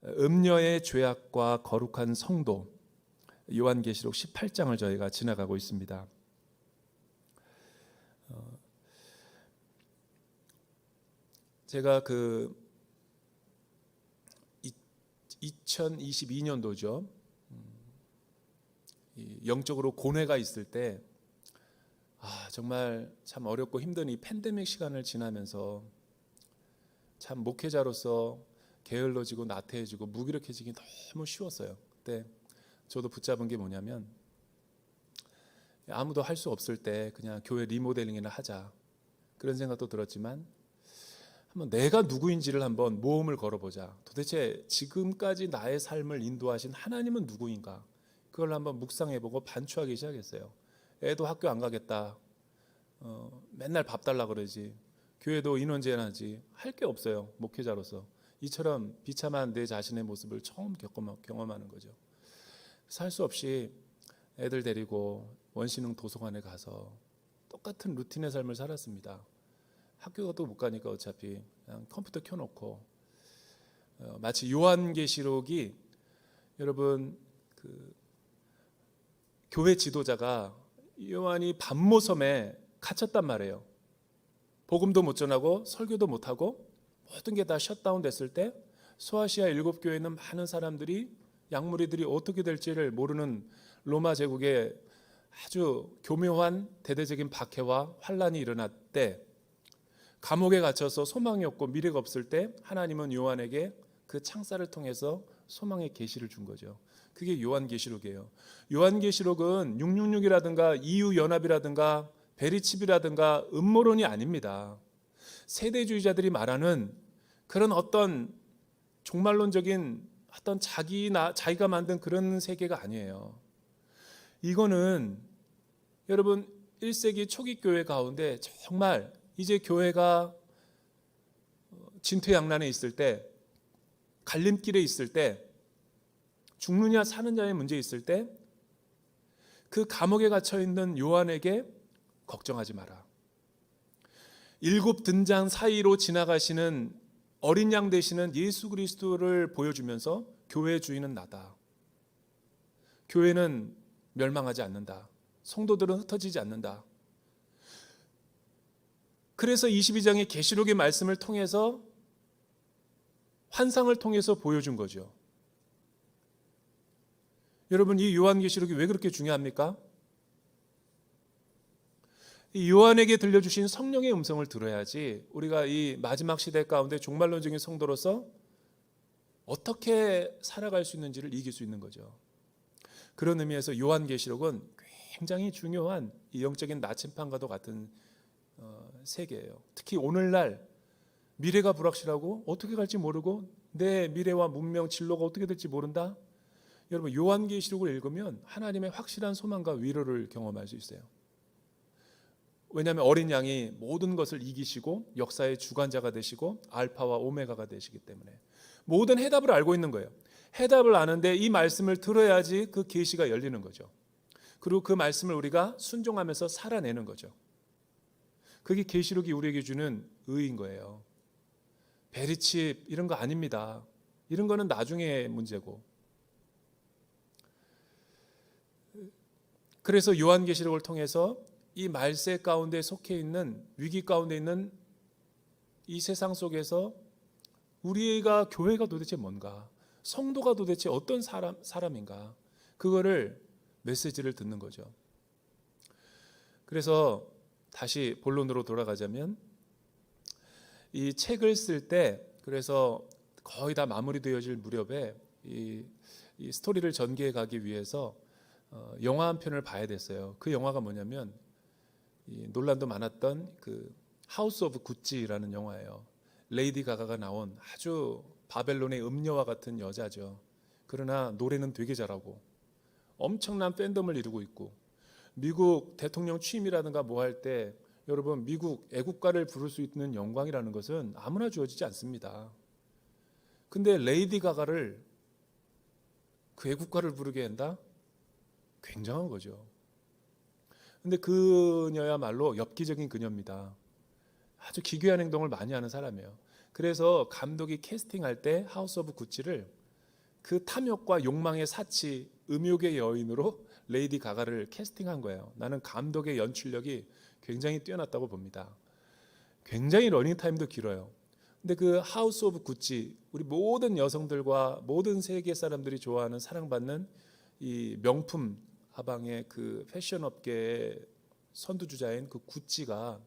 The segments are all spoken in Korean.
음녀의 죄악과 거룩한 성도, 요한계시록 18장을 저희가 지나가고 있습니다. 제가 2022년도죠. 영적으로 고뇌가 있을 때 정말 참 어렵고 힘든 이 팬데믹 시간을 지나면서 참 목회자로서 게을러지고 나태해지고 무기력해지기 너무 쉬웠어요. 그때 저도 붙잡은 게 뭐냐면 아무도 할 수 없을 때 그냥 교회 리모델링이나 하자, 그런 생각도 들었지만 한번 내가 누구인지를 한번 모험을 걸어보자. 도대체 지금까지 나의 삶을 인도하신 하나님은 누구인가, 그걸 한번 묵상해보고 반추하기 시작했어요. 애도 학교 안 가겠다, 맨날 밥 달라 그러지, 교회도 인원 제한하지, 할 게 없어요. 목회자로서 이처럼 비참한 내 자신의 모습을 처음 경험하는 거죠. 살 수 없이 애들 데리고 원시능 도서관에 가서 똑같은 루틴의 삶을 살았습니다. 학교도 못 가니까 어차피 그냥 컴퓨터 켜놓고 마치 요한계시록이, 여러분 교회 지도자가 요한이 밤모섬에 갇혔단 말이에요. 복음도 못 전하고 설교도 못하고 모든 게 다 셧다운 됐을 때 소아시아 7교회에 있는 많은 사람들이, 약무리들이 어떻게 될지를 모르는 로마 제국의 아주 교묘한 대대적인 박해와 환란이 일어날 때, 감옥에 갇혀서 소망이 없고 미래가 없을 때 하나님은 요한에게 그 창살을 통해서 소망의 계시를 준 거죠. 그게 요한계시록이에요. 요한계시록은 666이라든가 EU연합이라든가 베리칩이라든가 음모론이 아닙니다. 세대주의자들이 말하는 그런 어떤 종말론적인 어떤 자기가 만든 그런 세계가 아니에요. 이거는 여러분 1세기 초기 교회 가운데 정말 이제 교회가 진퇴양난에 있을 때, 갈림길에 있을 때, 죽느냐 사느냐의 문제 있을 때, 그 감옥에 갇혀 있는 요한에게 걱정하지 마라, 7 등잔 사이로 지나가시는 어린 양 되시는 예수 그리스도를 보여주면서 교회의 주인은 나다, 교회는 멸망하지 않는다, 성도들은 흩어지지 않는다. 그래서 22장의 계시록의 말씀을 통해서, 환상을 통해서 보여준 거죠. 여러분, 이 요한계시록이 왜 그렇게 중요합니까? 이 요한에게 들려주신 성령의 음성을 들어야지 우리가 이 마지막 시대 가운데 종말론적인 성도로서 어떻게 살아갈 수 있는지를 이길 수 있는 거죠. 그런 의미에서 요한계시록은 굉장히 중요한 이 영적인 나침판과도 같은 세계예요. 특히 오늘날 미래가 불확실하고 어떻게 갈지 모르고 내 미래와 문명 진로가 어떻게 될지 모른다. 여러분, 요한계시록을 읽으면 하나님의 확실한 소망과 위로를 경험할 수 있어요. 왜냐하면 어린 양이 모든 것을 이기시고 역사의 주관자가 되시고 알파와 오메가가 되시기 때문에 모든 해답을 알고 있는 거예요. 해답을 아는데 이 말씀을 들어야지 그 계시가 열리는 거죠. 그리고 그 말씀을 우리가 순종하면서 살아내는 거죠. 그게 계시록이 우리에게 주는 의의인 거예요. 베리칩 이런 거 아닙니다. 이런 거는 나중에 문제고. 그래서 요한계시록을 통해서 이 말세 가운데 속해 있는, 위기 가운데 있는 이 세상 속에서 우리가 교회가 도대체 뭔가, 성도가 도대체 어떤 사람인가, 그거를 메시지를 듣는 거죠. 그래서 다시 본론으로 돌아가자면, 이 책을 쓸 때, 그래서 거의 다 마무리되어질 무렵에 이 스토리를 전개해 가기 위해서 영화 한 편을 봐야 됐어요. 그 영화가 뭐냐면 논란도 많았던 그 하우스 오브 구찌라는 영화예요. 레이디 가가가 나온 아주 바벨론의 음녀와 같은 여자죠. 그러나 노래는 되게 잘하고 엄청난 팬덤을 이루고 있고, 미국 대통령 취임이라든가 뭐 할 때 여러분, 미국 애국가를 부를 수 있는 영광이라는 것은 아무나 주어지지 않습니다. 근데 레이디 가가를 그 애국가를 부르게 한다? 굉장한 거죠. 근데 그녀야말로 엽기적인 그녀입니다. 아주 기괴한 행동을 많이 하는 사람이에요. 그래서 감독이 캐스팅할 때 하우스 오브 구찌를 그 탐욕과 욕망의 사치, 음욕의 여인으로 레이디 가가를 캐스팅한 거예요. 나는 감독의 연출력이 굉장히 뛰어났다고 봅니다. 굉장히 러닝타임도 길어요. 근데 그 하우스 오브 구찌, 우리 모든 여성들과 모든 세계 사람들이 좋아하는 사랑받는 이 명품 하방의 그 패션 업계의 선두주자인 그 구찌가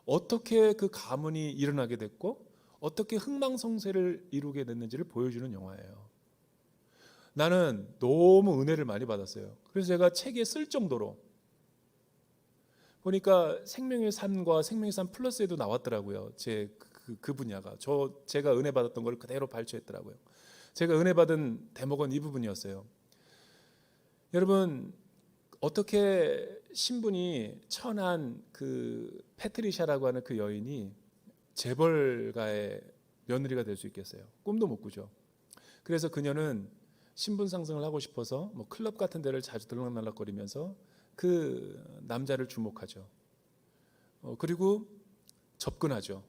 어떻게 그 가문이 일어나게 됐고 어떻게 흥망성쇠를 이루게 됐는지를 보여주는 영화예요. 나는 너무 은혜를 많이 받았어요. 그래서 제가 책에 쓸 정도로 보니까 생명의 삶과 생명의 삶 플러스에도 나왔더라고요. 그 분야가 제가 은혜 받았던 걸 그대로 발췌했더라고요. 제가 은혜 받은 대목은 이 부분이었어요. 여러분, 어떻게 신분이 천한 그 패트리샤라고 하는 그 여인이 재벌가의 며느리가 될 수 있겠어요? 꿈도 못 꾸죠. 그래서 그녀는 신분 상승을 하고 싶어서 뭐 클럽 같은 데를 자주 들락날락거리면서 그 남자를 주목하죠. 그리고 접근하죠.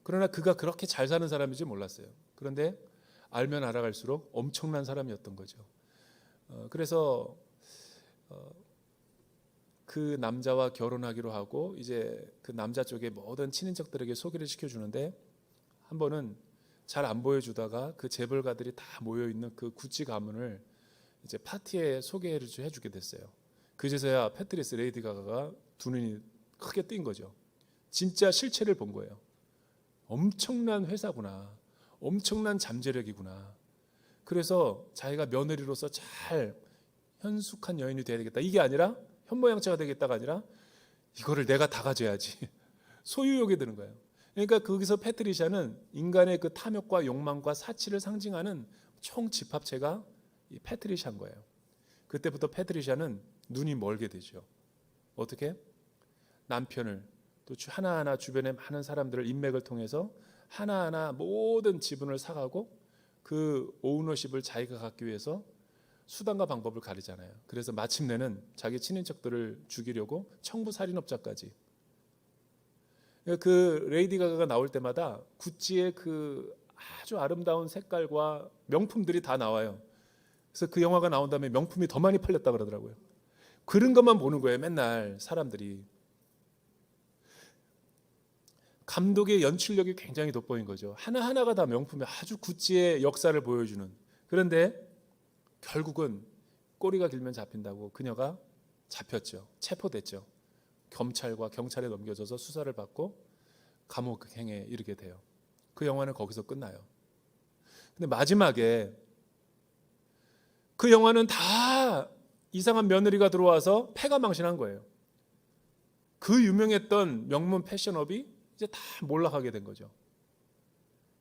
그러나 그가 그렇게 잘 사는 사람인지 몰랐어요. 그런데 알면 알아갈수록 엄청난 사람이었던 거죠. 그래서 그 남자와 결혼하기로 하고 이제 그 남자 쪽의 모든 친인척들에게 소개를 시켜주는데 한 번은 잘 안 보여주다가 그 재벌가들이 다 모여 있는 그 구찌 가문을 이제 파티에 소개를 해주게 됐어요. 그제서야 패트리스 레이디 가가가 두 눈이 크게 뜬 거죠. 진짜 실체를 본 거예요. 엄청난 회사구나, 엄청난 잠재력이구나. 그래서 자기가 며느리로서 잘 현숙한 여인이 돼야 되겠다. 이게 아니라 현모양처가 되겠다가 아니라 이거를 내가 다 가져야지. 소유욕에 드는 거예요. 그러니까 거기서 패트리샤는 인간의 그 탐욕과 욕망과 사치를 상징하는 총 집합체가 이 패트리샤인 거예요. 그때부터 패트리샤는 눈이 멀게 되죠. 어떻게? 남편을 또 하나하나 주변의 많은 사람들을 인맥을 통해서 하나하나 모든 지분을 사가고 그 오너십을 자기가 갖기 위해서 수단과 방법을 가리잖아요. 그래서 마침내는 자기 친인척들을 죽이려고 청부살인업자까지. 그 레이디 가가가 나올 때마다 구찌의 그 아주 아름다운 색깔과 명품들이 다 나와요. 그래서 그 영화가 나온 다음에 명품이 더 많이 팔렸다 그러더라고요. 그런 것만 보는 거예요. 맨날 사람들이. 감독의 연출력이 굉장히 돋보인 거죠. 하나하나가 다 명품이 아주 구찌의 역사를 보여주는. 그런데 결국은 꼬리가 길면 잡힌다고 그녀가 잡혔죠. 체포됐죠. 검찰과 경찰에 넘겨져서 수사를 받고 감옥행에 이르게 돼요. 그 영화는 거기서 끝나요. 근데 마지막에 그 영화는 다 이상한 며느리가 들어와서 패가망신한 거예요. 그 유명했던 명문 패션업이 이제 다 몰락하게 된 거죠.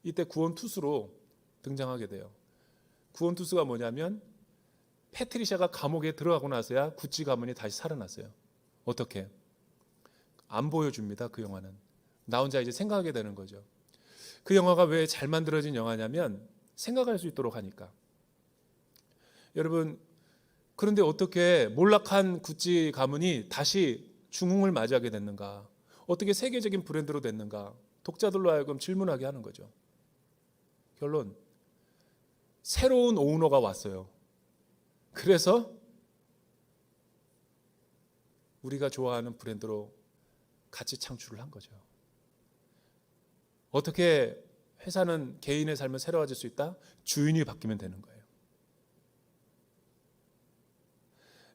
이때 구원투수로 등장하게 돼요. 구원투수가 뭐냐면 패트리샤가 감옥에 들어가고 나서야 구찌 가문이 다시 살아났어요. 어떻게? 안 보여줍니다. 그 영화는. 나 혼자 이제 생각하게 되는 거죠. 그 영화가 왜 잘 만들어진 영화냐면 생각할 수 있도록 하니까. 여러분, 그런데 어떻게 몰락한 구찌 가문이 다시 중흥을 맞이하게 됐는가? 어떻게 세계적인 브랜드로 됐는가? 독자들로 하여금 질문하게 하는 거죠. 결론, 새로운 오너가 왔어요. 그래서 우리가 좋아하는 브랜드로 같이 창출을 한 거죠. 어떻게 회사는 개인의 삶을 새로워질 수 있다? 주인이 바뀌면 되는 거예요.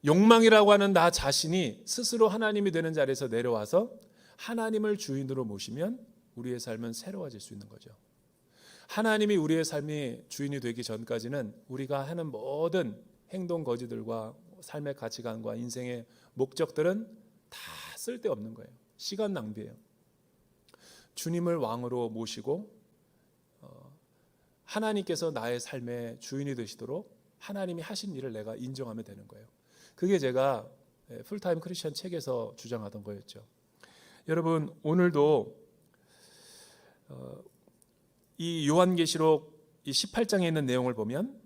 욕망이라고 하는 나 자신이 스스로 하나님이 되는 자리에서 내려와서 하나님을 주인으로 모시면 우리의 삶은 새로워질 수 있는 거죠. 하나님이 우리의 삶이 주인이 되기 전까지는 우리가 하는 모든 행동 거지들과 삶의 가치관과 인생의 목적들은 다 쓸데없는 거예요. 시간 낭비예요. 주님을 왕으로 모시고 하나님께서 나의 삶의 주인이 되시도록 하나님이 하신 일을 내가 인정하면 되는 거예요. 그게 제가 풀타임 크리스천 책에서 주장하던 거였죠. 여러분, 오늘도 이 요한계시록 이 18장에 있는 내용을 보면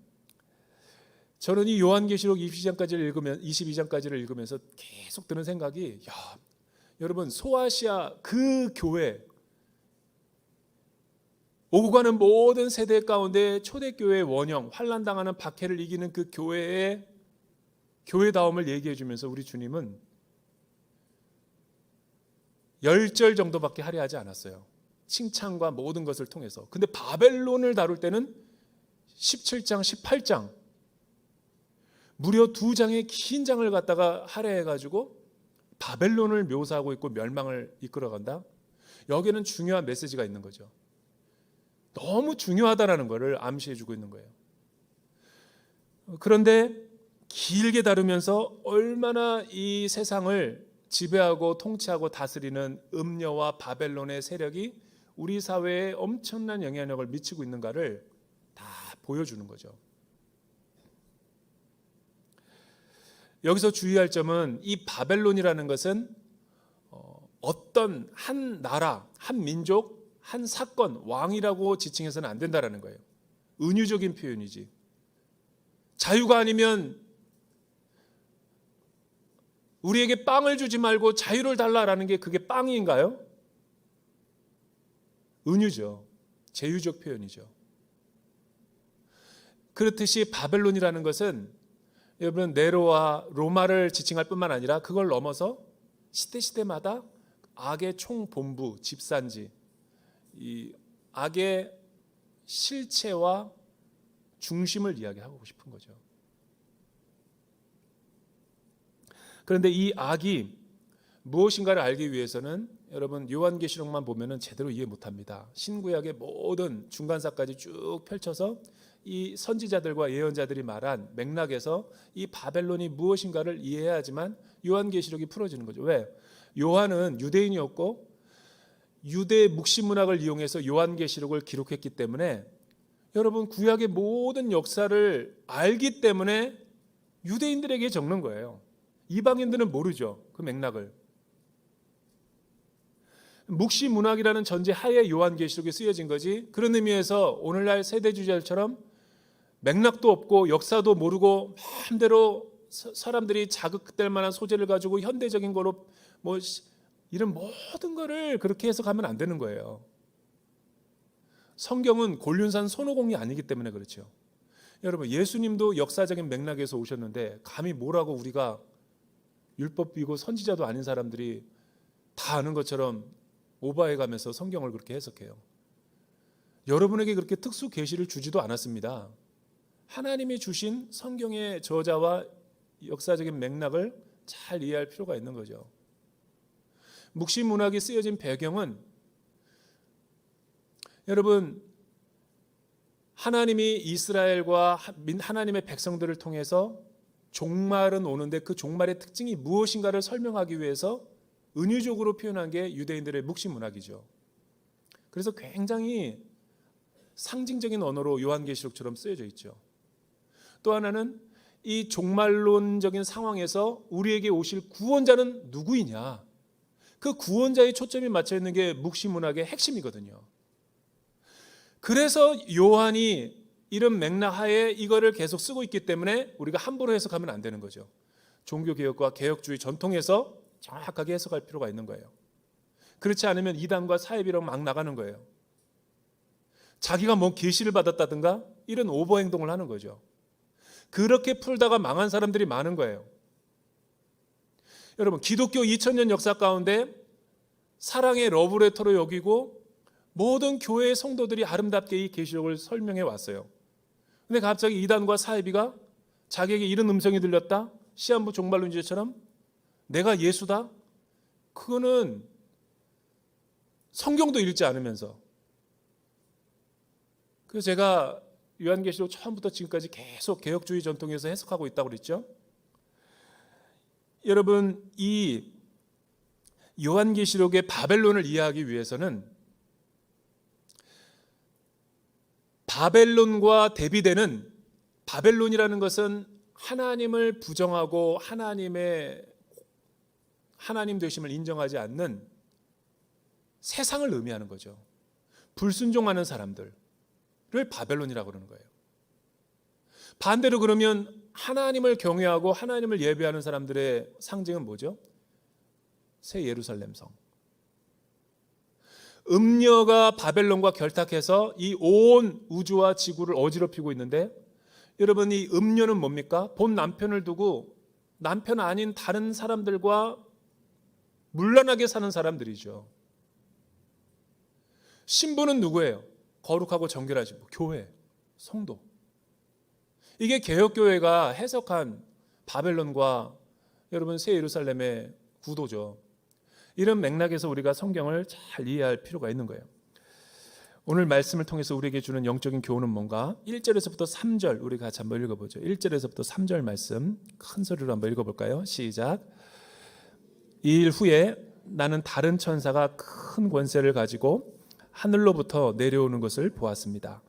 저는 이 요한계시록 22장까지를 읽으면서 계속 드는 생각이, 여러분, 소아시아 그 교회 오고 가는 모든 세대 가운데 초대교회의 원형, 환난당하는 박해를 이기는 그 교회의 교회다움을 얘기해 주면서 우리 주님은 10절 정도밖에 하려 하지 않았어요. 칭찬과 모든 것을 통해서. 근데 바벨론을 다룰 때는 17장, 18장 무려 2장의 긴 장을 갖다가 할애해가지고 바벨론을 묘사하고 있고 멸망을 이끌어간다. 여기에는 중요한 메시지가 있는 거죠. 너무 중요하다라는 것을 암시해주고 있는 거예요. 그런데 길게 다루면서 얼마나 이 세상을 지배하고 통치하고 다스리는 음녀와 바벨론의 세력이 우리 사회에 엄청난 영향력을 미치고 있는가를 다 보여주는 거죠. 여기서 주의할 점은 이 바벨론이라는 것은 어떤 한 나라, 한 민족, 한 사건, 왕이라고 지칭해서는 안 된다라는 거예요. 은유적인 표현이지. 자유가 아니면 우리에게 빵을 주지 말고 자유를 달라라는 게 그게 빵인가요? 은유죠. 제휴적 표현이죠. 그렇듯이 바벨론이라는 것은 여러분 네로와 로마를 지칭할 뿐만 아니라 그걸 넘어서 시대마다 악의 총본부, 집산지, 이 악의 실체와 중심을 이야기하고 싶은 거죠. 그런데 이 악이 무엇인가를 알기 위해서는 여러분 요한계시록만 보면은 제대로 이해 못합니다. 신구약의 모든 중간사까지 쭉 펼쳐서 이 선지자들과 예언자들이 말한 맥락에서 이 바벨론이 무엇인가를 이해해야지만 요한계시록이 풀어지는 거죠. 왜? 요한은 유대인이었고 유대 묵시문학을 이용해서 요한계시록을 기록했기 때문에 여러분 구약의 모든 역사를 알기 때문에 유대인들에게 적는 거예요. 이방인들은 모르죠. 그 맥락을. 묵시문학이라는 전제 하에 요한계시록이 쓰여진 거지. 그런 의미에서 오늘날 세대주의자들처럼 맥락도 없고 역사도 모르고 마음대로 사람들이 자극될 만한 소재를 가지고 현대적인 거로 뭐 이런 모든 거를 그렇게 해석하면 안 되는 거예요. 성경은 곤륜산 손오공이 아니기 때문에 그렇죠. 여러분 예수님도 역사적인 맥락에서 오셨는데 감히 뭐라고 우리가 율법이고 선지자도 아닌 사람들이 다 아는 것처럼 오버해가면서 성경을 그렇게 해석해요. 여러분에게 그렇게 특수 계시를 주지도 않았습니다. 하나님이 주신 성경의 저자와 역사적인 맥락을 잘 이해할 필요가 있는 거죠. 묵시문학이 쓰여진 배경은 여러분 하나님이 이스라엘과 하나님의 백성들을 통해서 종말은 오는데 그 종말의 특징이 무엇인가를 설명하기 위해서 은유적으로 표현한 게 유대인들의 묵시문학이죠. 그래서 굉장히 상징적인 언어로 요한계시록처럼 쓰여져 있죠. 또 하나는 이 종말론적인 상황에서 우리에게 오실 구원자는 누구이냐, 그 구원자의 초점이 맞춰 있는 게 묵시문학의 핵심이거든요. 그래서 요한이 이런 맥락 하에 이거를 계속 쓰고 있기 때문에 우리가 함부로 해석하면 안 되는 거죠. 종교개혁과 개혁주의 전통에서 정확하게 해석할 필요가 있는 거예요. 그렇지 않으면 이단과 사이비로 막 나가는 거예요. 자기가 뭐 계시를 받았다든가 이런 오버 행동을 하는 거죠. 그렇게 풀다가 망한 사람들이 많은 거예요. 여러분 기독교 2000년 역사 가운데 사랑의 러브레터로 여기고 모든 교회의 성도들이 아름답게 이 계시록을 설명해 왔어요. 근데 갑자기 이단과 사이비가 자기에게 이런 음성이 들렸다, 시한부 종말론주의처럼 내가 예수다, 그거는 성경도 읽지 않으면서. 그래서 제가 요한계시록 처음부터 지금까지 계속 개혁주의 전통에서 해석하고 있다고 그랬죠. 여러분 이 요한계시록의 바벨론을 이해하기 위해서는 바벨론과 대비되는, 바벨론이라는 것은 하나님을 부정하고 하나님 되심을 인정하지 않는 세상을 의미하는 거죠. 불순종하는 사람들을 바벨론이라고 그러는 거예요. 반대로 그러면 하나님을 경외하고 하나님을 예배하는 사람들의 상징은 뭐죠? 새 예루살렘 성. 음녀가 바벨론과 결탁해서 이 온 우주와 지구를 어지럽히고 있는데, 여러분 이 음녀는 뭡니까? 본 남편을 두고 남편 아닌 다른 사람들과 문란하게 사는 사람들이죠. 신부는 누구예요? 거룩하고 정결하지, 교회, 성도. 이게 개혁교회가 해석한 바벨론과 여러분 새 예루살렘의 구도죠. 이런 맥락에서 우리가 성경을 잘 이해할 필요가 있는 거예요. 오늘 말씀을 통해서 우리에게 주는 영적인 교훈은 뭔가? 1절에서부터 3절 우리 같이 한번 읽어보죠. 1절에서부터 3절 말씀 큰 소리로 한번 읽어볼까요? 시작. 이 일 후에 나는 다른 천사가 큰 권세를 가지고 하늘로부터 내려오는 것을 보았습니다.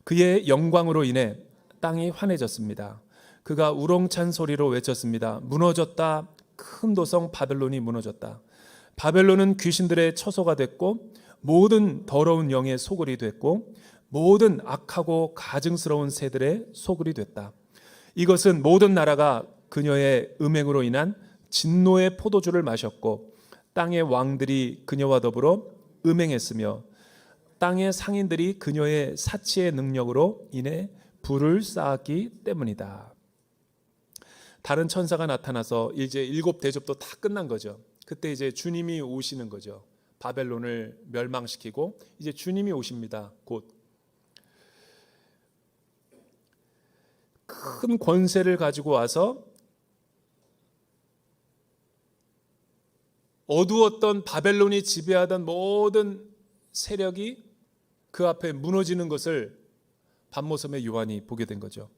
그의 영광으로 인해 땅이 환해졌습니다. 그가 우렁찬 소리로 외쳤습니다. 무너졌다. 큰 도성 바벨론이 무너졌다. 바벨론은 귀신들의 처소가 됐고 모든 더러운 영의 소굴이 됐고 모든 악하고 가증스러운 새들의 소굴이 됐다. 이것은 모든 나라가 그녀의 음행으로 인한 진노의 포도주를 마셨고 땅의 왕들이 그녀와 더불어 음행했으며 땅의 상인들이 그녀의 사치의 능력으로 인해 불을 쌓았기 때문이다. 다른 천사가 나타나서 이제 7 대접도 다 끝난 거죠. 그때 이제 주님이 오시는 거죠. 바벨론을 멸망시키고 이제 주님이 오십니다. 곧 큰 권세를 가지고 와서 어두웠던 바벨론이 지배하던 모든 세력이 그 앞에 무너지는 것을 밤모섬의 요한이 보게 된 거죠.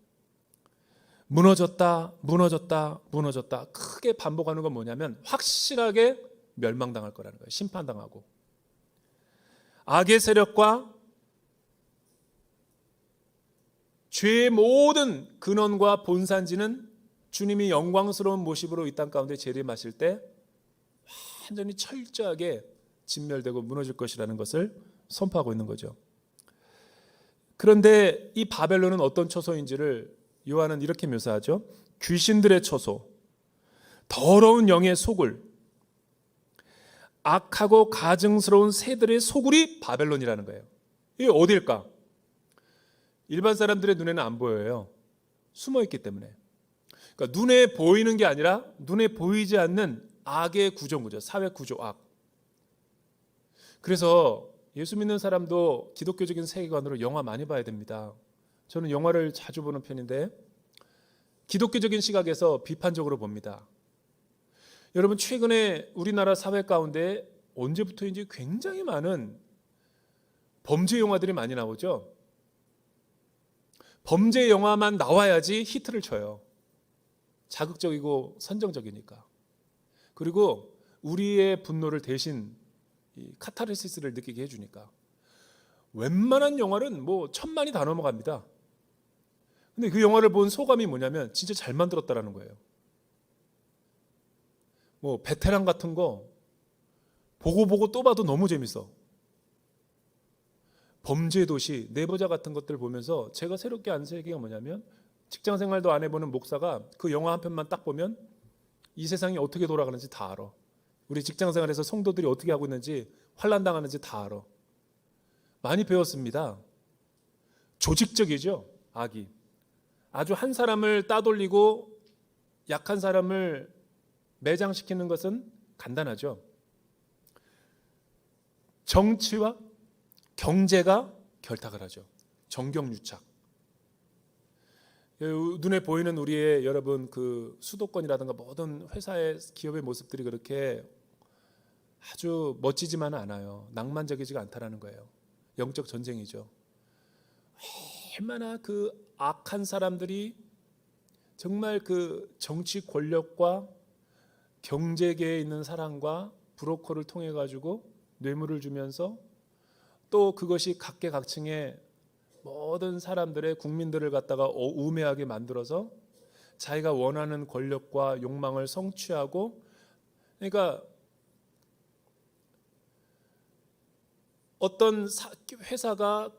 무너졌다, 무너졌다, 무너졌다. 크게 반복하는 건 뭐냐면 확실하게 멸망당할 거라는 거예요. 심판당하고. 악의 세력과 죄의 모든 근원과 본산지는 주님이 영광스러운 모습으로 이 땅 가운데 재림하실 때 완전히 철저하게 진멸되고 무너질 것이라는 것을 선포하고 있는 거죠. 그런데 이 바벨론은 어떤 처소인지를 요한은 이렇게 묘사하죠. 귀신들의 처소, 더러운 영의 소굴, 악하고 가증스러운 새들의 소굴이 바벨론이라는 거예요. 이게 어딜까? 일반 사람들의 눈에는 안 보여요. 숨어 있기 때문에. 그러니까 눈에 보이는 게 아니라 눈에 보이지 않는 악의 구조죠. 사회 구조 악. 그래서 예수 믿는 사람도 기독교적인 세계관으로 영화 많이 봐야 됩니다. 저는 영화를 자주 보는 편인데 기독교적인 시각에서 비판적으로 봅니다. 여러분 최근에 우리나라 사회 가운데 언제부터인지 굉장히 많은 범죄 영화들이 많이 나오죠. 범죄 영화만 나와야지 히트를 쳐요. 자극적이고 선정적이니까. 그리고 우리의 분노를 대신 이 카타르시스를 느끼게 해주니까. 웬만한 영화는 뭐 1000만이 다 넘어갑니다. 근데 그 영화를 본 소감이 뭐냐면 진짜 잘 만들었다라는 거예요. 뭐 베테랑 같은 거 보고 또 봐도 너무 재밌어. 범죄도시, 내부자 같은 것들 보면서 제가 새롭게 안 세계가 뭐냐면 직장 생활도 안 해보는 목사가 그 영화 한 편만 딱 보면 이 세상이 어떻게 돌아가는지 다 알아. 우리 직장 생활에서 성도들이 어떻게 하고 있는지 환난당하는지 다 알아. 많이 배웠습니다. 조직적이죠, 악이. 아주 한 사람을 따돌리고 약한 사람을 매장시키는 것은 간단하죠. 정치와 경제가 결탁을 하죠. 정경유착. 눈에 보이는 우리의 여러분 그 수도권이라든가 모든 회사의 기업의 모습들이 그렇게 아주 멋지지만은 않아요. 낭만적이지가 않다라는 거예요. 영적 전쟁이죠. 얼마나 그 악한 사람들이 정말 그 정치 권력과 경제계에 있는 사람과 브로커를 통해 가지고 뇌물을 주면서 또 그것이 각계각층의 모든 사람들의 국민들을 갖다가 우매하게 만들어서 자기가 원하는 권력과 욕망을 성취하고, 그러니까 어떤 회사가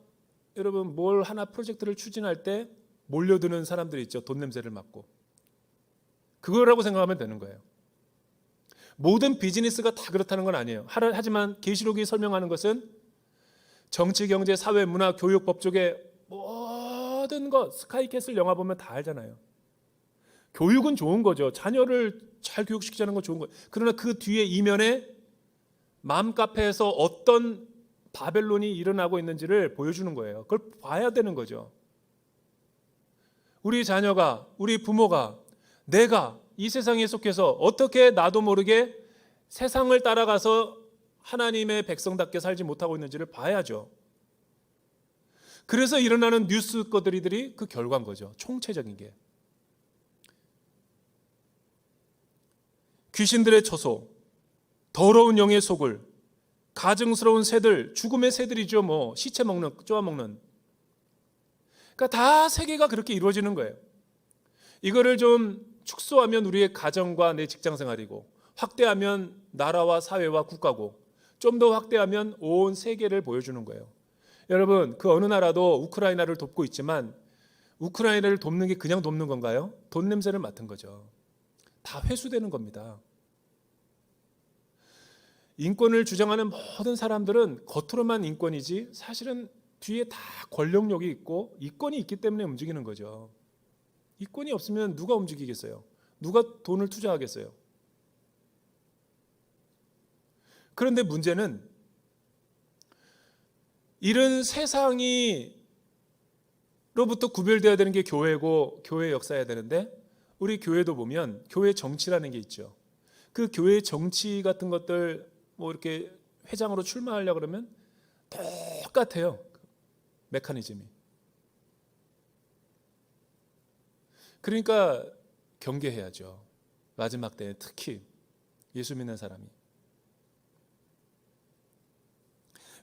여러분 뭘 하나 프로젝트를 추진할 때 몰려드는 사람들이 있죠. 돈 냄새를 맡고. 그거라고 생각하면 되는 거예요. 모든 비즈니스가 다 그렇다는 건 아니에요. 하지만 계시록이 설명하는 것은 정치, 경제, 사회, 문화, 교육, 법조계 모든 것 스카이캐슬 영화 보면 다 알잖아요. 교육은 좋은 거죠. 자녀를 잘 교육시키자는 건 좋은 거예요. 그러나 그 뒤에 이면에 맘카페에서 어떤 바벨론이 일어나고 있는지를 보여주는 거예요. 그걸 봐야 되는 거죠. 우리 자녀가, 우리 부모가, 내가 이 세상에 속해서 어떻게 나도 모르게 세상을 따라가서 하나님의 백성답게 살지 못하고 있는지를 봐야죠. 그래서 일어나는 뉴스 것들이 그 결과인 거죠. 총체적인 게. 귀신들의 처소, 더러운 영의 속을, 가증스러운 새들, 죽음의 새들이죠. 뭐 시체 먹는, 쪼아먹는. 그러니까 다 세계가 그렇게 이루어지는 거예요. 이거를 좀 축소하면 우리의 가정과 내 직장 생활이고, 확대하면 나라와 사회와 국가고, 좀 더 확대하면 온 세계를 보여주는 거예요. 여러분, 그 어느 나라도 우크라이나를 돕고 있지만 우크라이나를 돕는 게 그냥 돕는 건가요? 돈 냄새를 맡은 거죠. 다 회수되는 겁니다. 인권을 주장하는 모든 사람들은 겉으로만 인권이지 사실은 뒤에 다 권력력이 있고 이권이 있기 때문에 움직이는 거죠. 이권이 없으면 누가 움직이겠어요? 누가 돈을 투자하겠어요? 그런데 문제는 이런 세상이 로부터 구별되어야 되는 게 교회고 교회의 역사여야 되는데 우리 교회도 보면 교회 정치라는 게 있죠. 그 교회 정치 같은 것들 뭐 이렇게 회장으로 출마하려고 그러면 똑같아요. 메커니즘이. 그러니까 경계해야죠. 마지막 때에 특히 예수 믿는 사람이.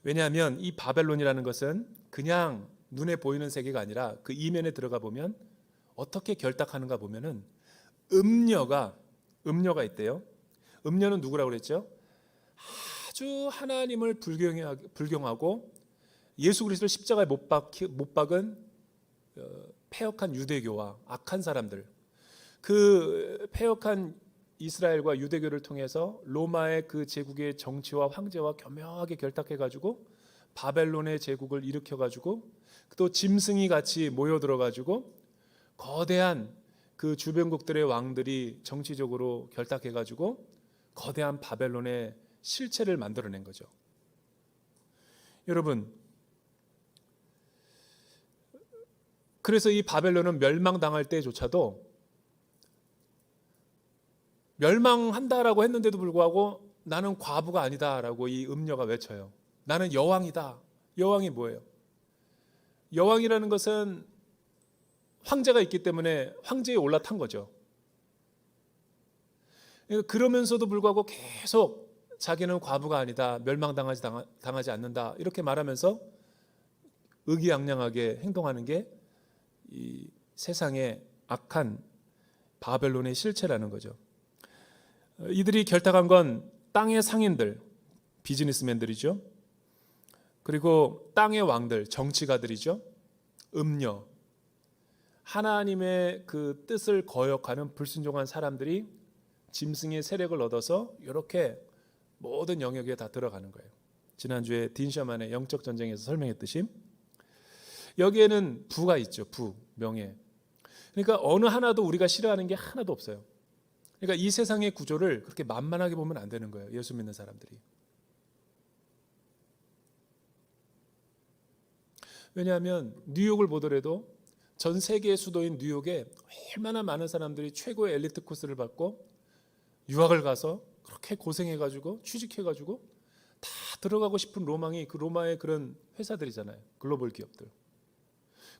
왜냐하면 이 바벨론이라는 것은 그냥 눈에 보이는 세계가 아니라 그 이면에 들어가 보면 어떻게 결탁하는가 보면은 음녀가 있대요. 음녀는 누구라고 그랬죠? 아주 하나님을 불경하고 예수 그리스도를 십자가에 못 박은 패역한 유대교와 악한 사람들, 그 패역한 이스라엘과 유대교를 통해서 로마의 그 제국의 정치와 황제와 교묘하게 결탁해가지고 바벨론의 제국을 일으켜가지고 또 짐승이 같이 모여들어가지고 거대한 그 주변국들의 왕들이 정치적으로 결탁해가지고 거대한 바벨론의 실체를 만들어낸 거죠. 여러분, 그래서 이 바벨론은 멸망당할 때조차도 멸망한다라고 했는데도 불구하고 나는 과부가 아니다라고 이 음녀가 외쳐요. 나는 여왕이다. 여왕이 뭐예요? 여왕이라는 것은 황제가 있기 때문에 황제에 올라탄 거죠. 그러면서도 불구하고 계속 자기는 과부가 아니다. 당하지 않는다. 이렇게 말하면서 의기양양하게 행동하는 게 이 세상의 악한 바벨론의 실체라는 거죠. 이들이 결탁한 건 땅의 상인들, 비즈니스맨들이죠. 그리고 땅의 왕들, 정치가들이죠. 음녀, 하나님의 그 뜻을 거역하는 불순종한 사람들이 짐승의 세력을 얻어서 이렇게 모든 영역에 다 들어가는 거예요. 지난주에 딘 셔만의 영적 전쟁에서 설명했듯이 여기에는 부가 있죠. 부, 명예. 그러니까 어느 하나도 우리가 싫어하는 게 하나도 없어요. 그러니까 이 세상의 구조를 그렇게 만만하게 보면 안 되는 거예요. 예수 믿는 사람들이. 왜냐하면 뉴욕을 보더라도 전 세계의 수도인 뉴욕에 얼마나 많은 사람들이 최고의 엘리트 코스를 받고 유학을 가서 그렇게 고생해가지고 취직해가지고 다 들어가고 싶은 로망이 그 로마의 그런 회사들이잖아요. 글로벌 기업들.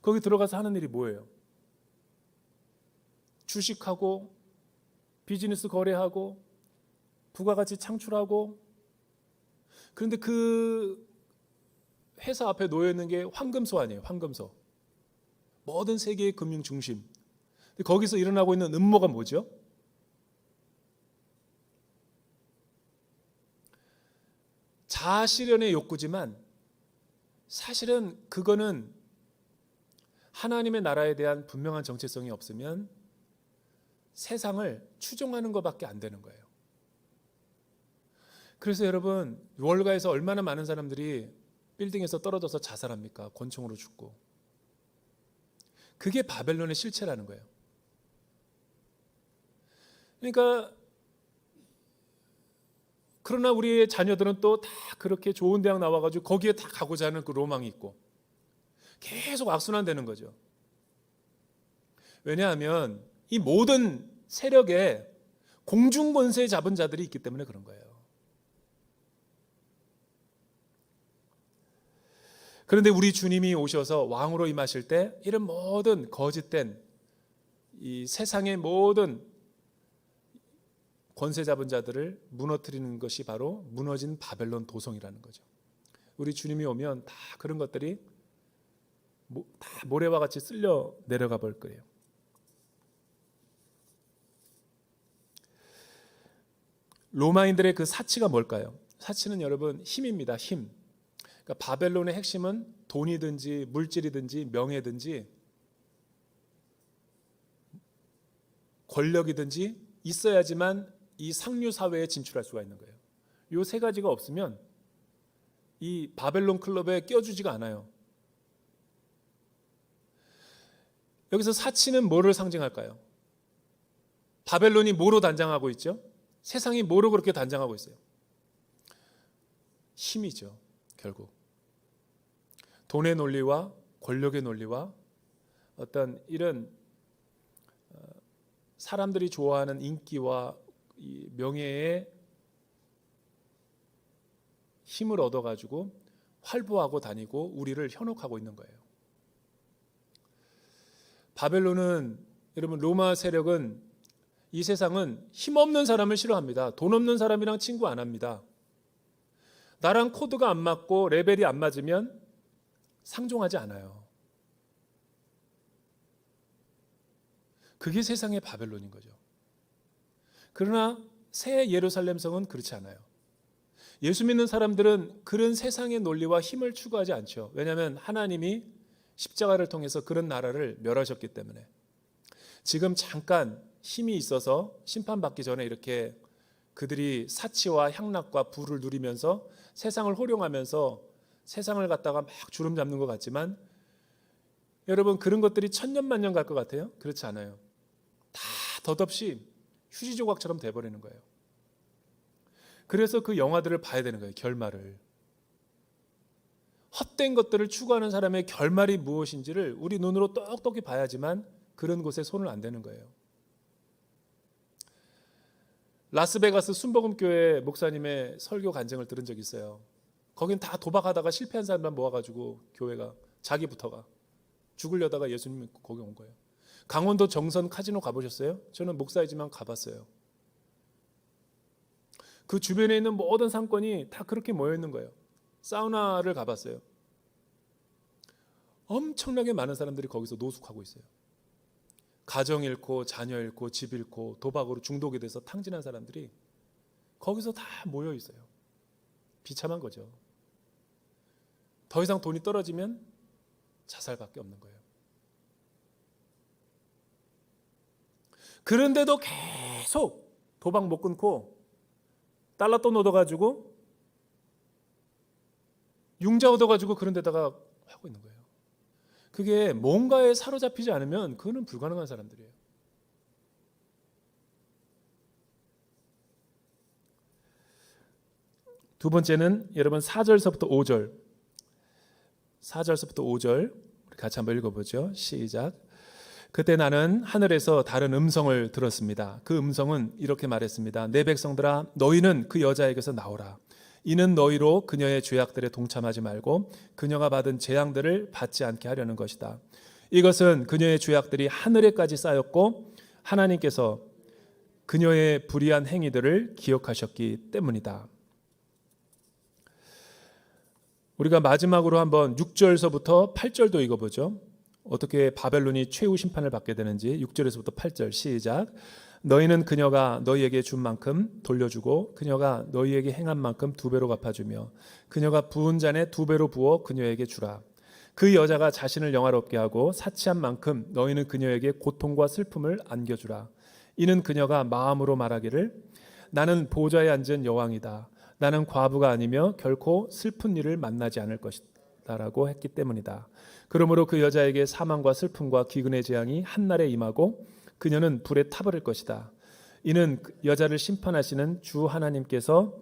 거기 들어가서 하는 일이 뭐예요? 주식하고 비즈니스 거래하고 부가가치 창출하고. 그런데 그 회사 앞에 놓여 있는 게 황금소 아니에요. 황금소. 모든 세계의 금융 중심. 거기서 일어나고 있는 음모가 뭐죠? 자아실현의 욕구지만 사실은 그거는 하나님의 나라에 대한 분명한 정체성이 없으면 세상을 추종하는 것밖에 안 되는 거예요. 그래서 여러분, 월가에서 얼마나 많은 사람들이 빌딩에서 떨어져서 자살합니까? 권총으로 죽고. 그게 바벨론의 실체라는 거예요. 그러니까 그러나 우리의 자녀들은 또 다 그렇게 좋은 대학 나와가지고 거기에 다 가고자 하는 그 로망이 있고 계속 악순환되는 거죠. 왜냐하면 이 모든 세력에 공중 권세 잡은 자들이 있기 때문에 그런 거예요. 그런데 우리 주님이 오셔서 왕으로 임하실 때 이런 모든 거짓된 이 세상의 모든 권세 잡은 자들을 무너뜨리는 것이 바로 무너진 바벨론 도성이라는 거죠. 우리 주님이 오면 다 그런 것들이 다 모래와 같이 쓸려 내려가 볼 거예요. 로마인들의 그 사치가 뭘까요? 사치는 여러분 힘입니다. 힘. 그러니까 바벨론의 핵심은 돈이든지 물질이든지 명예든지 권력이든지 있어야지만 이 상류 사회에 진출할 수가 있는 거예요. 이 세 가지가 없으면 이 바벨론 클럽에 껴주지가 않아요. 여기서 사치는 뭐를 상징할까요? 바벨론이 뭐로 단장하고 있죠? 세상이 뭐로 그렇게 단장하고 있어요? 힘이죠, 결국. 돈의 논리와 권력의 논리와 어떤 이런 사람들이 좋아하는 인기와 이 명예의 힘을 얻어가지고 활보하고 다니고 우리를 현혹하고 있는 거예요. 바벨론은 여러분 로마 세력은 이 세상은 힘없는 사람을 싫어합니다. 돈 없는 사람이랑 친구 안 합니다. 나랑 코드가 안 맞고 레벨이 안 맞으면 상종하지 않아요. 그게 세상의 바벨론인 거죠. 그러나 새 예루살렘 성은 그렇지 않아요. 예수 믿는 사람들은 그런 세상의 논리와 힘을 추구하지 않죠. 왜냐하면 하나님이 십자가를 통해서 그런 나라를 멸하셨기 때문에. 지금 잠깐 힘이 있어서 심판받기 전에 이렇게 그들이 사치와 향락과 부를 누리면서 세상을 호령하면서 세상을 갖다가 막 주름 잡는 것 같지만 여러분 그런 것들이 천년만년 갈 것 같아요? 그렇지 않아요. 다 덧없이 휴지 조각처럼 돼버리는 거예요. 그래서 그 영화들을 봐야 되는 거예요. 결말을. 헛된 것들을 추구하는 사람의 결말이 무엇인지를 우리 눈으로 똑똑히 봐야지만 그런 곳에 손을 안 대는 거예요. 라스베가스 순복음교회 목사님의 설교 간증을 들은 적이 있어요. 거긴 다 도박하다가 실패한 사람만 모아가지고 교회가 자기부터가 죽으려다가 예수님 믿고 거기 온 거예요. 강원도 정선 카지노 가보셨어요? 저는 목사이지만 가봤어요. 그 주변에 있는 모든 상권이 다 그렇게 모여 있는 거예요. 사우나를 가봤어요. 엄청나게 많은 사람들이 거기서 노숙하고 있어요. 가정 잃고 자녀 잃고 집 잃고 도박으로 중독이 돼서 탕진한 사람들이 거기서 다 모여 있어요. 비참한 거죠. 더 이상 돈이 떨어지면 자살밖에 없는 거예요. 그런데도 계속 도박 못 끊고 달러돈 얻어가지고 융자 얻어가지고 그런 데다가 하고 있는 거예요. 그게 뭔가에 사로잡히지 않으면 그거는 불가능한 사람들이에요. 두 번째는 여러분 4절서부터 5절 4절서부터 5절 우리 같이 한번 읽어보죠. 시작. 그때 나는 하늘에서 다른 음성을 들었습니다. 그 음성은 이렇게 말했습니다. 내 백성들아 너희는 그 여자에게서 나오라. 이는 너희로 그녀의 죄악들에 동참하지 말고 그녀가 받은 재앙들을 받지 않게 하려는 것이다. 이것은 그녀의 죄악들이 하늘에까지 쌓였고 하나님께서 그녀의 불의한 행위들을 기억하셨기 때문이다. 우리가 마지막으로 한번 6절서부터 8절도 읽어보죠. 어떻게 바벨론이 최후 심판을 받게 되는지 6절에서부터 8절 시작. 너희는 그녀가 너희에게 준 만큼 돌려주고 그녀가 너희에게 행한 만큼 2배로 갚아주며 그녀가 부은 잔에 2배로 부어 그녀에게 주라. 그 여자가 자신을 영화롭게 하고 사치한 만큼 너희는 그녀에게 고통과 슬픔을 안겨주라. 이는 그녀가 마음으로 말하기를 나는 보좌에 앉은 여왕이다. 나는 과부가 아니며 결코 슬픈 일을 만나지 않을 것이다라고 했기 때문이다. 그러므로 그 여자에게 사망과 슬픔과 기근의 재앙이 한날에 임하고 그녀는 불에 타버릴 것이다. 이는 여자를 심판하시는 주 하나님께서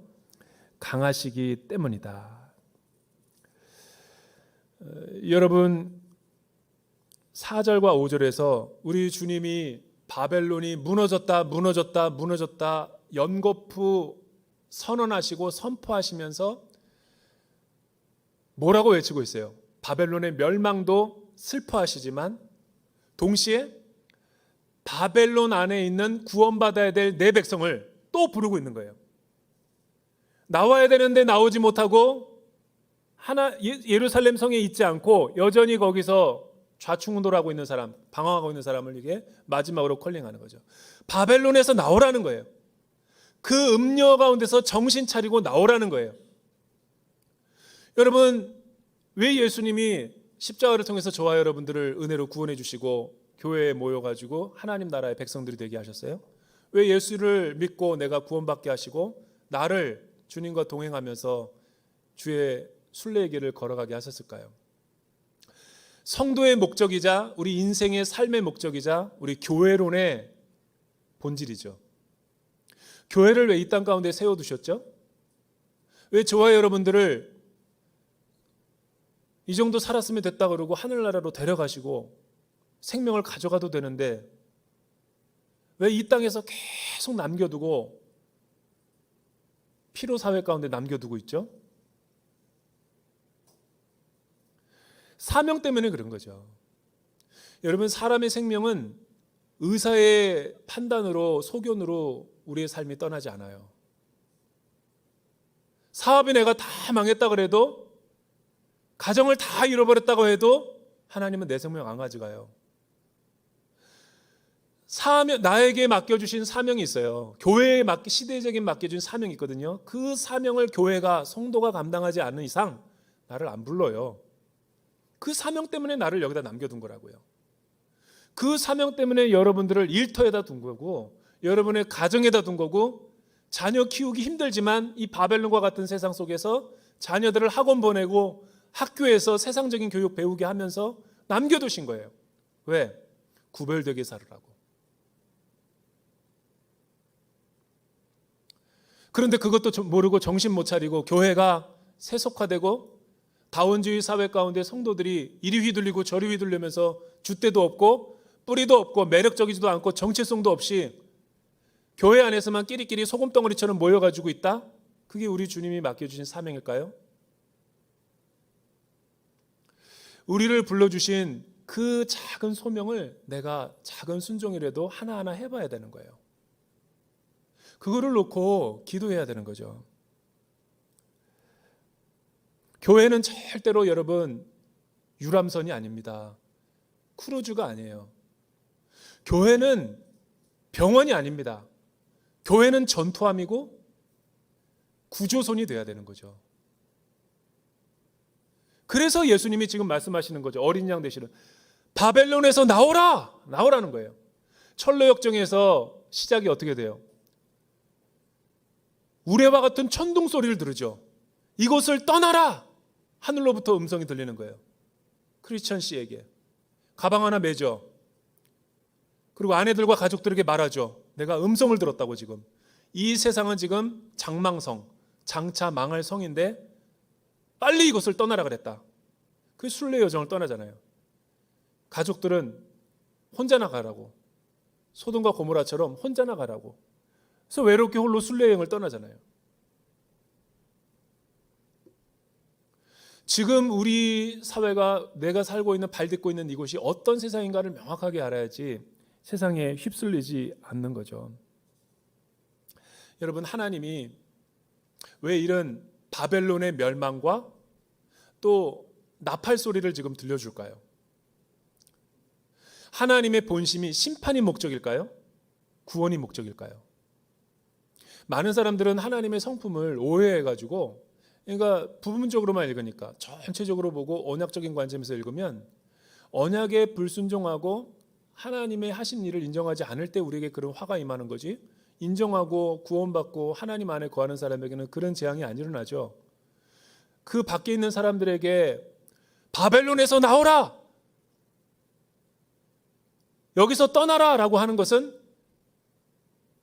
강하시기 때문이다. 여러분, 4절과 5절에서 우리 주님이 바벨론이 무너졌다 연거푸 선언하시고 선포하시면서 뭐라고 외치고 있어요? 바벨론의 멸망도 슬퍼하시지만 동시에 바벨론 안에 있는 구원받아야 될 내 백성을 또 부르고 있는 거예요. 나와야 되는데 나오지 못하고 예루살렘 성에 있지 않고 여전히 거기서 좌충우돌하고 있는 사람, 방황하고 있는 사람을 이게 마지막으로 콜링하는 거죠. 바벨론에서 나오라는 거예요. 그 음녀 가운데서 정신 차리고 나오라는 거예요. 여러분, 왜 예수님이 십자가를 통해서 저와 여러분들을 은혜로 구원해 주시고 교회에 모여가지고 하나님 나라의 백성들이 되게 하셨어요? 왜 예수를 믿고 내가 구원받게 하시고 나를 주님과 동행하면서 주의 순례의 길을 걸어가게 하셨을까요? 성도의 목적이자 우리 인생의 삶의 목적이자 우리 교회론의 본질이죠. 교회를 왜 이 땅 가운데 세워두셨죠? 왜 저와 여러분들을 이 정도 살았으면 됐다 그러고 하늘나라로 데려가시고 생명을 가져가도 되는데 왜 이 땅에서 계속 남겨두고 피로사회 가운데 남겨두고 있죠? 사명 때문에 그런 거죠. 여러분, 사람의 생명은 의사의 판단으로 소견으로 우리의 삶이 떠나지 않아요. 사업이 내가 다 망했다 그래도 가정을 다 잃어버렸다고 해도 하나님은 내 생명 안 가져가요. 나에게 맡겨주신 사명이 있어요. 교회에 시대적인 맡겨준 사명이 있거든요. 그 사명을 교회가 성도가 감당하지 않는 이상 나를 안 불러요. 그 사명 때문에 나를 여기다 남겨둔 거라고요. 그 사명 때문에 여러분들을 일터에다 둔 거고 여러분의 가정에다 둔 거고 자녀 키우기 힘들지만 이 바벨론과 같은 세상 속에서 자녀들을 학원 보내고 학교에서 세상적인 교육 배우게 하면서 남겨두신 거예요. 왜? 구별되게 살으라고. 그런데 그것도 모르고 정신 못 차리고 교회가 세속화되고 다원주의 사회 가운데 성도들이 이리 휘둘리고 저리 휘둘리면서 줏대도 없고 뿌리도 없고 매력적이지도 않고 정체성도 없이 교회 안에서만 끼리끼리 소금덩어리처럼 모여가지고 있다? 그게 우리 주님이 맡겨주신 사명일까요? 우리를 불러주신 그 작은 소명을 내가 작은 순종이라도 하나하나 해봐야 되는 거예요. 그거를 놓고 기도해야 되는 거죠. 교회는 절대로 여러분 유람선이 아닙니다. 크루즈가 아니에요. 교회는 병원이 아닙니다. 교회는 전투함이고 구조선이 돼야 되는 거죠. 그래서 예수님이 지금 말씀하시는 거죠. 어린 양 되시는 바벨론에서 나오라는 거예요. 철로역정에서 시작이 어떻게 돼요? 우레와 같은 천둥 소리를 들으죠. 이곳을 떠나라! 하늘로부터 음성이 들리는 거예요. 크리스천 씨에게 가방 하나 매죠. 그리고 아내들과 가족들에게 말하죠. 내가 음성을 들었다고. 지금 이 세상은 지금 장망성, 장차 망할 성인데 빨리 이곳을 떠나라 그랬다. 그 순례 여정을 떠나잖아요. 가족들은 혼자 나가라고, 소돔과 고모라처럼 혼자 나가라고. 그래서 외롭게 홀로 순례 여행을 떠나잖아요. 지금 우리 사회가 내가 살고 있는 발 딛고 있는 이곳이 어떤 세상인가를 명확하게 알아야지 세상에 휩쓸리지 않는 거죠. 여러분, 하나님이 왜 이런 바벨론의 멸망과 또 나팔 소리를 지금 들려줄까요? 하나님의 본심이 심판이 목적일까요? 구원이 목적일까요? 많은 사람들은 하나님의 성품을 오해해가지고, 그러니까 부분적으로만 읽으니까 전체적으로 보고 언약적인 관점에서 읽으면 언약에 불순종하고 하나님의 하신 일을 인정하지 않을 때 우리에게 그런 화가 임하는 거지, 인정하고 구원받고 하나님 안에 거하는 사람에게는 그런 재앙이 안 일어나죠. 그 밖에 있는 사람들에게 바벨론에서 나오라! 여기서 떠나라! 라고 하는 것은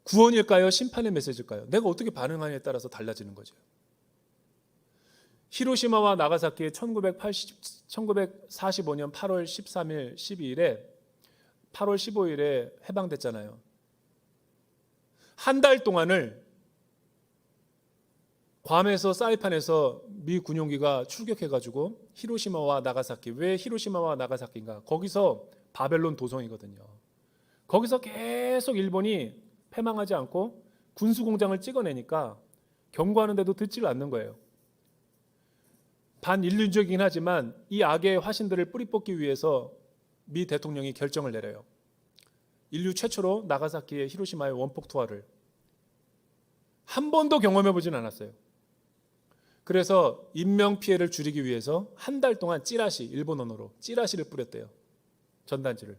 구원일까요? 심판의 메시지일까요? 내가 어떻게 반응하느냐에 따라서 달라지는 거죠. 히로시마와 나가사키에 1945년 8월 13일, 12일에 8월 15일에 해방됐잖아요. 한 달 동안을 괌에서 사이판에서 미 군용기가 출격해가지고 히로시마와 나가사키, 왜 히로시마와 나가사키인가? 거기서 바벨론 도성이거든요. 거기서 계속 일본이 패망하지 않고 군수공장을 찍어내니까 경고하는데도 듣지를 않는 거예요. 반인륜적이긴 하지만 이 악의 화신들을 뿌리 뽑기 위해서 미 대통령이 결정을 내려요. 인류 최초로 나가사키의 히로시마의 원폭 투하를 한 번도 경험해보진 않았어요. 그래서 인명피해를 줄이기 위해서 한 달 동안 찌라시, 일본 언어로 찌라시를 뿌렸대요. 전단지를.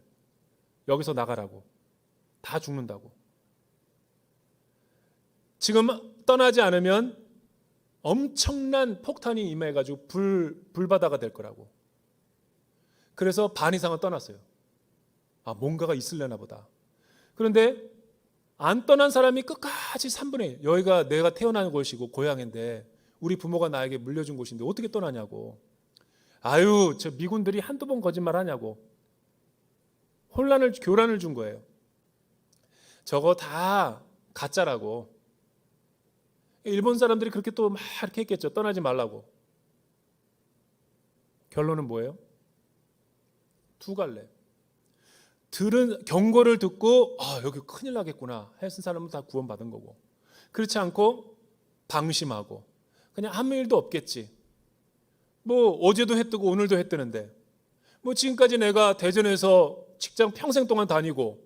여기서 나가라고. 다 죽는다고. 지금 떠나지 않으면 엄청난 폭탄이 임해가지고 불바다가 될 거라고. 그래서 반 이상은 떠났어요. 아, 뭔가가 있으려나 보다. 그런데 안 떠난 사람이 끝까지 3분의 1. 여기가 내가 태어난 곳이고 고향인데 우리 부모가 나에게 물려준 곳인데 어떻게 떠나냐고. 아유, 저 미군들이 한두 번 거짓말 하냐고. 교란을 준 거예요. 저거 다 가짜라고. 일본 사람들이 그렇게 또 막 이렇게 했겠죠. 떠나지 말라고. 결론은 뭐예요? 두 갈래. 들은 경고를 듣고 여기 큰일 나겠구나 했은 사람은 다 구원받은 거고, 그렇지 않고 방심하고 그냥 아무 일도 없겠지. 뭐 어제도 해 뜨고 오늘도 해 뜨는데 뭐 지금까지 내가 대전에서 직장 평생 동안 다니고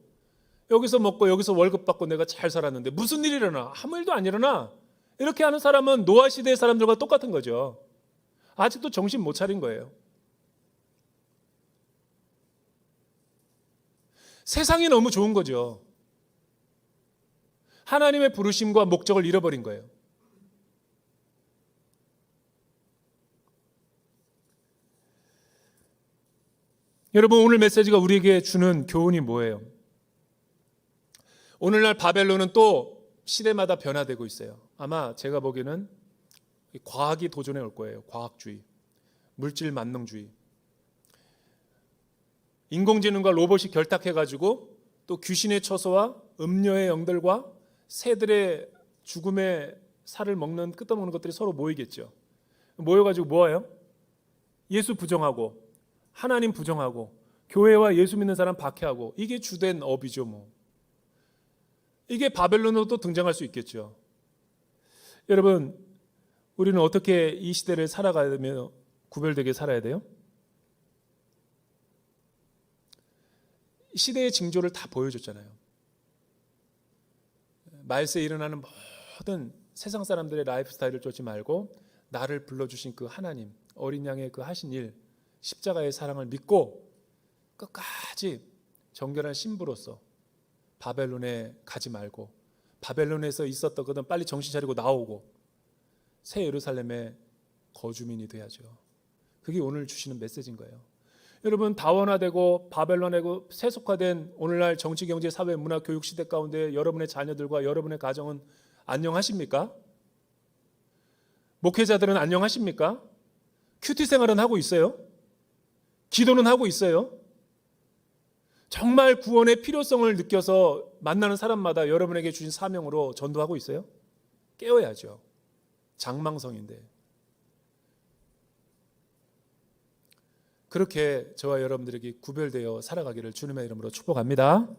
여기서 먹고 여기서 월급 받고 내가 잘 살았는데 무슨 일이 일어나? 아무 일도 안 일어나. 이렇게 하는 사람은 노아 시대의 사람들과 똑같은 거죠. 아직도 정신 못 차린 거예요. 세상이 너무 좋은 거죠. 하나님의 부르심과 목적을 잃어버린 거예요. 여러분, 오늘 메시지가 우리에게 주는 교훈이 뭐예요? 오늘날 바벨론은 또 시대마다 변화되고 있어요. 아마 제가 보기에는 과학이 도전해 올 거예요. 과학주의, 물질 만능주의. 인공지능과 로봇이 결탁해가지고 또 귀신의 처소와 음녀의 영들과 새들의 죽음의 살을 먹는 끄떡먹는 것들이 서로 모이겠죠. 모여가지고 뭐예요? 예수 부정하고 하나님 부정하고 교회와 예수 믿는 사람 박해하고, 이게 주된 업이죠. 뭐 이게 바벨론으로 또 등장할 수 있겠죠. 여러분, 우리는 어떻게 이 시대를 살아가며 구별되게 살아야 돼요? 시대의 징조를 다 보여줬잖아요. 말세에 일어나는 모든 세상 사람들의 라이프 스타일을 쫓지 말고 나를 불러주신 그 하나님, 어린 양의 그 하신 일, 십자가의 사랑을 믿고 끝까지 정결한 신부로서 바벨론에 가지 말고, 바벨론에서 있었던 것은 빨리 정신 차리고 나오고 새 예루살렘의 거주민이 돼야죠. 그게 오늘 주시는 메시지인 거예요. 여러분, 다원화되고 바벨론하고 세속화된 오늘날 정치, 경제, 사회, 문화, 교육 시대 가운데 여러분의 자녀들과 여러분의 가정은 안녕하십니까? 목회자들은 안녕하십니까? 큐티 생활은 하고 있어요? 기도는 하고 있어요? 정말 구원의 필요성을 느껴서 만나는 사람마다 여러분에게 주신 사명으로 전도하고 있어요? 깨워야죠. 장망성인데. 그렇게 저와 여러분들에게 구별되어 살아가기를 주님의 이름으로 축복합니다.